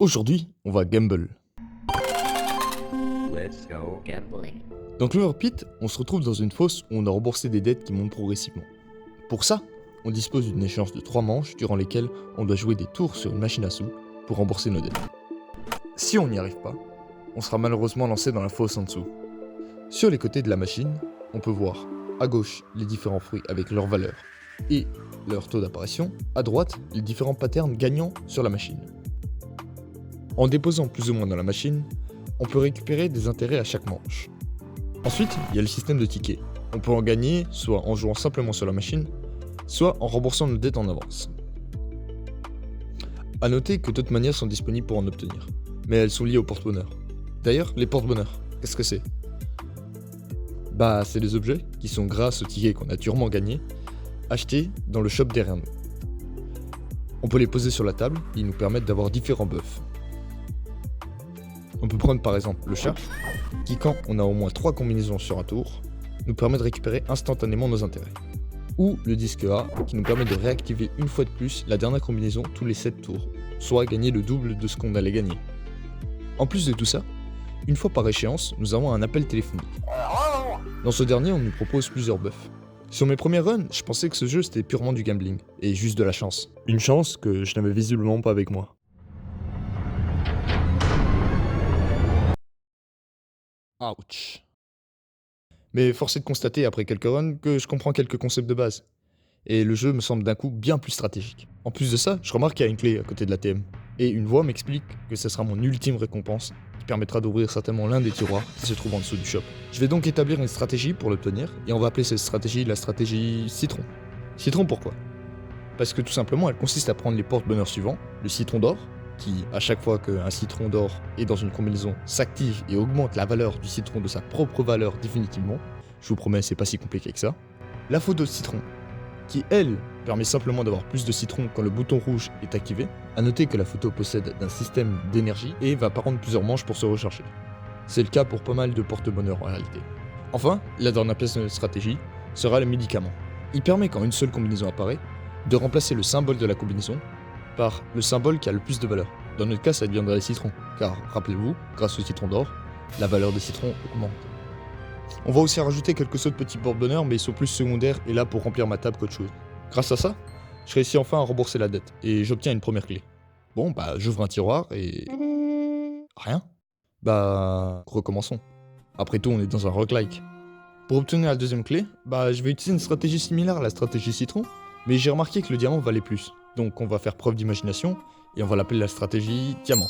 Aujourd'hui, on va gamble. Let's go gambling. Dans Clover Pit, on se retrouve dans une fosse où on a remboursé des dettes qui montent progressivement. Pour ça, on dispose d'une échéance de 3 manches durant lesquelles on doit jouer des tours sur une machine à sous pour rembourser nos dettes. Si on n'y arrive pas, on sera malheureusement lancé dans la fosse en dessous. Sur les côtés de la machine, on peut voir à gauche les différents fruits avec leur valeur et leur taux d'apparition, à droite les différents patterns gagnants sur la machine. En déposant plus ou moins dans la machine, on peut récupérer des intérêts à chaque manche. Ensuite, il y a le système de tickets. On peut en gagner soit en jouant simplement sur la machine, soit en remboursant nos dettes en avance. A noter que d'autres manières sont disponibles pour en obtenir, mais elles sont liées au porte-bonheur. D'ailleurs, les porte-bonheur, qu'est-ce que c'est ? Bah, c'est des objets qui sont grâce aux tickets qu'on a durement gagnés, achetés dans le shop derrière nous. On peut les poser sur la table, ils nous permettent d'avoir différents buffs. On peut prendre par exemple le chat, qui quand on a au moins 3 combinaisons sur un tour, nous permet de récupérer instantanément nos intérêts. Ou le disque A, qui nous permet de réactiver une fois de plus la dernière combinaison tous les 7 tours, soit gagner le double de ce qu'on allait gagner. En plus de tout ça, une fois par échéance, nous avons un appel téléphonique. Dans ce dernier, on nous propose plusieurs buffs. Sur mes premiers runs, je pensais que ce jeu c'était purement du gambling, et juste de la chance. Une chance que je n'avais visiblement pas avec moi. Ouch. Mais force est de constater après quelques runs que je comprends quelques concepts de base. Et le jeu me semble d'un coup bien plus stratégique. En plus de ça, je remarque qu'il y a une clé à côté de la TM. Et une voix m'explique que ce sera mon ultime récompense, qui permettra d'ouvrir certainement l'un des tiroirs qui se trouve en dessous du shop. Je vais donc établir une stratégie pour l'obtenir, et on va appeler cette stratégie la stratégie citron. Citron pourquoi ? Parce que tout simplement elle consiste à prendre les porte-bonheurs suivants, le citron d'or, qui, à chaque fois qu'un citron d'or est dans une combinaison, s'active et augmente la valeur du citron de sa propre valeur définitivement. Je vous promets, c'est pas si compliqué que ça. La photo de citron, qui elle, permet simplement d'avoir plus de citron quand le bouton rouge est activé. A noter que la photo possède un système d'énergie et va prendre plusieurs manches pour se recharger. C'est le cas pour pas mal de porte-bonheur en réalité. Enfin, la dernière pièce de notre stratégie sera le médicament. Il permet quand une seule combinaison apparaît, de remplacer le symbole de la combinaison par le symbole qui a le plus de valeur. Dans notre cas, ça deviendra les citrons, car rappelez-vous, grâce au citron d'or, la valeur des citrons augmente. On va aussi rajouter quelques autres petits porte-bonheur, mais ils sont plus secondaires et là pour remplir ma table qu'autre chose. Grâce à ça, je réussis enfin à rembourser la dette, et j'obtiens une première clé. Bon, bah j'ouvre un tiroir et... rien. Bah, recommençons. Après tout, on est dans un roguelike. Pour obtenir la deuxième clé, bah je vais utiliser une stratégie similaire à la stratégie citron, mais j'ai remarqué que le diamant valait plus. Donc on va faire preuve d'imagination, et on va l'appeler la stratégie diamant.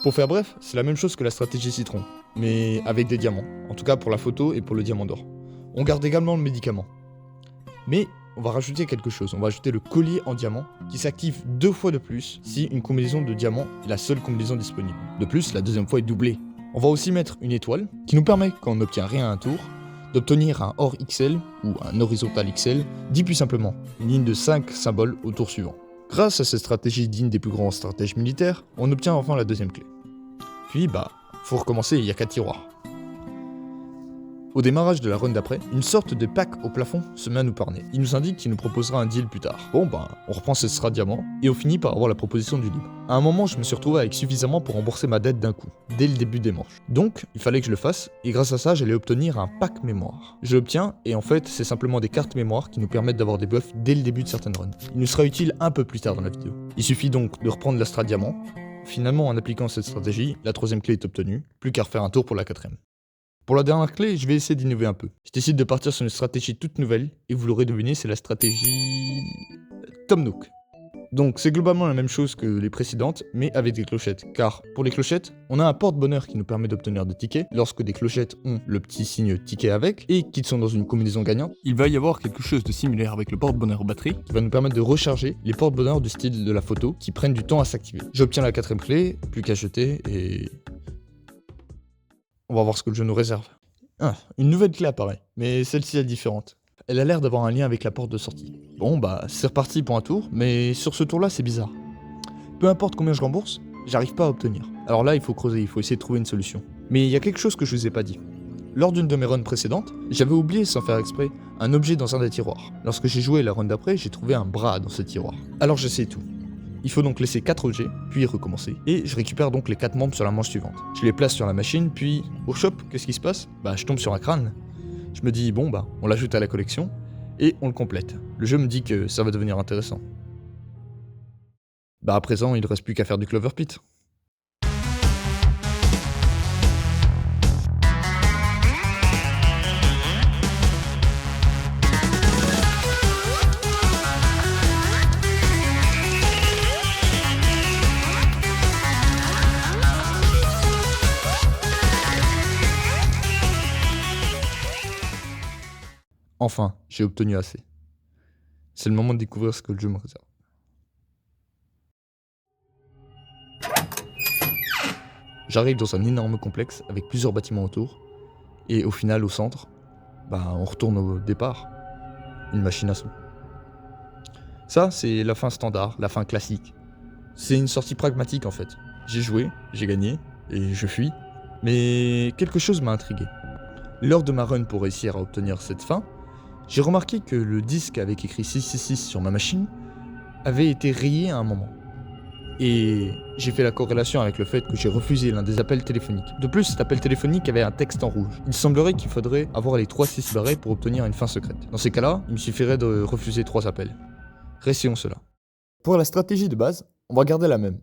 Pour faire bref, c'est la même chose que la stratégie citron, mais avec des diamants, en tout cas pour la photo et pour le diamant d'or. On garde également le médicament. Mais on va rajouter quelque chose, on va ajouter le collier en diamant, qui s'active 2 fois de plus si une combinaison de diamant est la seule combinaison disponible. De plus, la deuxième fois est doublée. On va aussi mettre une étoile, qui nous permet, quand on n'obtient rien à un tour, d'obtenir un OR XL ou un horizontal XL, dit plus simplement, une ligne de 5 symboles au tour suivant. Grâce à cette stratégie digne des plus grands stratèges militaires, on obtient enfin la deuxième clé. Puis bah, faut recommencer, il y a 4 tiroirs. Au démarrage de la run d'après, une sorte de pack au plafond se met à nous parler. Il nous indique qu'il nous proposera un deal plus tard. Bon bah, on reprend ce strat diamant, et on finit par avoir la proposition du libre. À un moment, je me suis retrouvé avec suffisamment pour rembourser ma dette d'un coup, dès le début des manches. Donc, il fallait que je le fasse, et grâce à ça, j'allais obtenir un pack mémoire. Je l'obtiens, et en fait, c'est simplement des cartes mémoire qui nous permettent d'avoir des buffs dès le début de certaines runs. Il nous sera utile un peu plus tard dans la vidéo. Il suffit donc de reprendre la strat diamant. Finalement, en appliquant cette stratégie, la troisième clé est obtenue, plus qu'à refaire un tour pour la quatrième. Pour la dernière clé, je vais essayer d'innover un peu. Je décide de partir sur une stratégie toute nouvelle, et vous l'aurez deviné, c'est la stratégie... Tom Nook. Donc c'est globalement la même chose que les précédentes, mais avec des clochettes. Car pour les clochettes, on a un porte-bonheur qui nous permet d'obtenir des tickets. Lorsque des clochettes ont le petit signe ticket avec, et qu'ils sont dans une combinaison gagnante, il va y avoir quelque chose de similaire avec le porte-bonheur batterie, qui va nous permettre de recharger les porte-bonheurs du style de la photo, qui prennent du temps à s'activer. J'obtiens la quatrième clé, plus qu'à jeter, et... on va voir ce que le jeu nous réserve. Ah, une nouvelle clé apparaît, mais celle-ci est différente. Elle a l'air d'avoir un lien avec la porte de sortie. Bon bah, c'est reparti pour un tour, mais sur ce tour-là, c'est bizarre. Peu importe combien je rembourse, j'arrive pas à obtenir. Alors là, il faut creuser, il faut essayer de trouver une solution. Mais il y a quelque chose que je vous ai pas dit. Lors d'une de mes runs précédentes, j'avais oublié, sans faire exprès, un objet dans un des tiroirs. Lorsque j'ai joué la run d'après, j'ai trouvé un bras dans ce tiroir. Alors j'essaie tout. Il faut donc laisser 4 objets, puis recommencer. Et je récupère donc les 4 membres sur la manche suivante. Je les place sur la machine, puis au shop, qu'est-ce qui se passe? Bah je tombe sur un crâne. Je me dis bon bah on l'ajoute à la collection, et on le complète. Le jeu me dit que ça va devenir intéressant. Bah à présent il ne reste plus qu'à faire du Clover Pit. Enfin, j'ai obtenu assez. C'est le moment de découvrir ce que le jeu me réserve. J'arrive dans un énorme complexe avec plusieurs bâtiments autour, et au final, au centre, bah, on retourne au départ. Une machine à sous. Ça, c'est la fin standard, la fin classique. C'est une sortie pragmatique en fait. J'ai joué, j'ai gagné, et je fuis. Mais quelque chose m'a intrigué. Lors de ma run pour réussir à obtenir cette fin, j'ai remarqué que le disque avec écrit 666 sur ma machine avait été rayé à un moment. Et j'ai fait la corrélation avec le fait que j'ai refusé l'un des appels téléphoniques. De plus, cet appel téléphonique avait un texte en rouge. Il semblerait qu'il faudrait avoir les 3 6 barrés pour obtenir une fin secrète. Dans ces cas-là, il me suffirait de refuser 3 appels. Réessayons cela. Pour la stratégie de base, on va garder la même.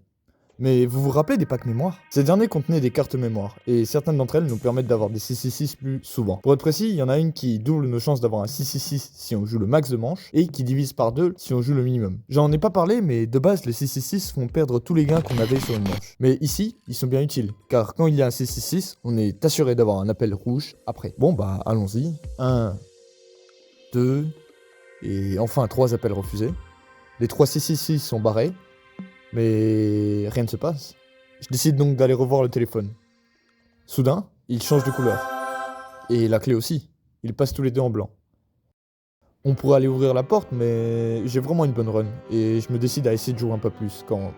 Mais vous vous rappelez des packs mémoire? Ces derniers contenaient des cartes mémoire, et certaines d'entre elles nous permettent d'avoir des 666 plus souvent. Pour être précis, il y en a une qui double nos chances d'avoir un 666 si on joue le max de manches, et qui divise par 2 si on joue le minimum. J'en ai pas parlé, mais de base, les 666 font perdre tous les gains qu'on avait sur une manche. Mais ici, ils sont bien utiles, car quand il y a un 666, on est assuré d'avoir un appel rouge après. Bon bah, allons-y. 1, 2, et enfin 3 appels refusés. Les 3 666 sont barrés. Mais rien ne se passe. Je décide donc d'aller revoir le téléphone. Soudain, il change de couleur. Et la clé aussi. Ils passent tous les deux en blanc. On pourrait aller ouvrir la porte, mais j'ai vraiment une bonne run. Et je me décide à essayer de jouer un peu plus quand...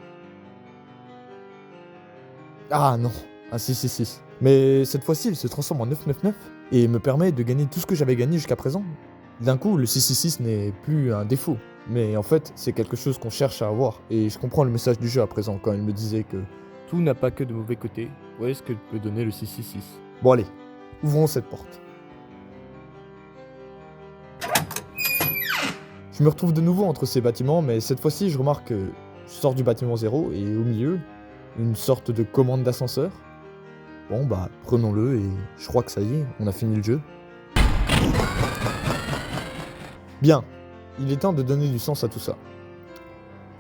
Ah non, un 666. Mais cette fois-ci, il se transforme en 999 et me permet de gagner tout ce que j'avais gagné jusqu'à présent. D'un coup, le 666 n'est plus un défaut. Mais en fait, c'est quelque chose qu'on cherche à avoir. Et je comprends le message du jeu à présent quand il me disait que tout n'a pas que de mauvais côtés. Voyez ce que peut donner le 666. Bon allez, ouvrons cette porte. Je me retrouve de nouveau entre ces bâtiments, mais cette fois-ci, je remarque que je sors du bâtiment 0 et au milieu, une sorte de commande d'ascenseur. Bon bah, prenons-le et je crois que ça y est, on a fini le jeu. Bien. Il est temps de donner du sens à tout ça.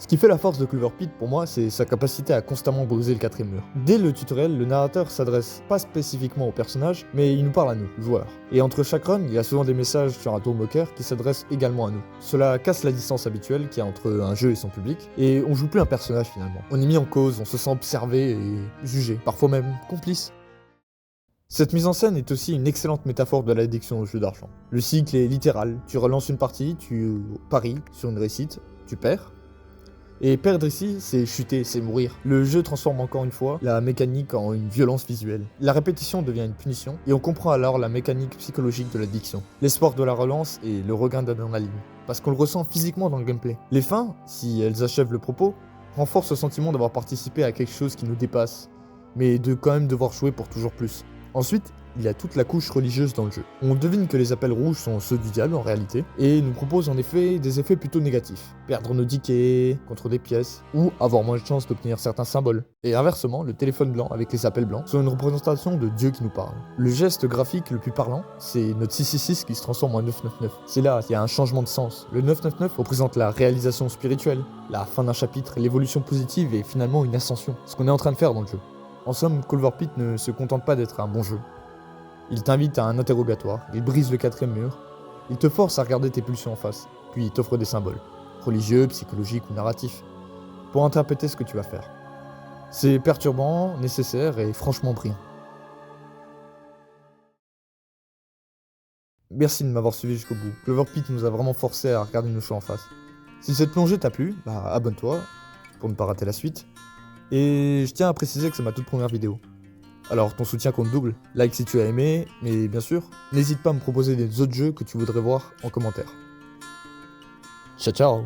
Ce qui fait la force de Clover Pit pour moi, c'est sa capacité à constamment briser le 4ème mur. Dès le tutoriel, le narrateur s'adresse pas spécifiquement au personnage, mais il nous parle à nous, joueurs. Et entre chaque run, il y a souvent des messages sur un tour moqueur qui s'adressent également à nous. Cela casse la distance habituelle qu'il y a entre un jeu et son public, et on joue plus un personnage finalement. On est mis en cause, on se sent observé et jugé, parfois même complice. Cette mise en scène est aussi une excellente métaphore de l'addiction au jeu d'argent. Le cycle est littéral, tu relances une partie, tu paries sur une réussite, tu perds. Et perdre ici, c'est chuter, c'est mourir. Le jeu transforme encore une fois la mécanique en une violence visuelle. La répétition devient une punition, et on comprend alors la mécanique psychologique de l'addiction. L'espoir de la relance et le regain d'adrénaline, parce qu'on le ressent physiquement dans le gameplay. Les fins, si elles achèvent le propos, renforcent le sentiment d'avoir participé à quelque chose qui nous dépasse, mais de quand même devoir jouer pour toujours plus. Ensuite, il y a toute la couche religieuse dans le jeu. On devine que les appels rouges sont ceux du diable en réalité, et nous propose en effet des effets plutôt négatifs. Perdre nos tickets contre des pièces, ou avoir moins de chances d'obtenir certains symboles. Et inversement, le téléphone blanc avec les appels blancs sont une représentation de Dieu qui nous parle. Le geste graphique le plus parlant, c'est notre 666 qui se transforme en 999. C'est là, il y a un changement de sens. Le 999 représente la réalisation spirituelle, la fin d'un chapitre, l'évolution positive et finalement une ascension. Ce qu'on est en train de faire dans le jeu. En somme, Clover Pit ne se contente pas d'être un bon jeu. Il t'invite à un interrogatoire, il brise le 4ème mur, il te force à regarder tes pulsions en face, puis il t'offre des symboles, religieux, psychologiques ou narratifs, pour interpréter ce que tu vas faire. C'est perturbant, nécessaire et franchement brillant. Merci de m'avoir suivi jusqu'au bout. Clover Pit nous a vraiment forcé à regarder nos choix en face. Si cette plongée t'a plu, abonne-toi pour ne pas rater la suite. Et je tiens à préciser que c'est ma toute première vidéo. Alors ton soutien compte double, like si tu as aimé, mais bien sûr, n'hésite pas à me proposer des autres jeux que tu voudrais voir en commentaire. Ciao ciao.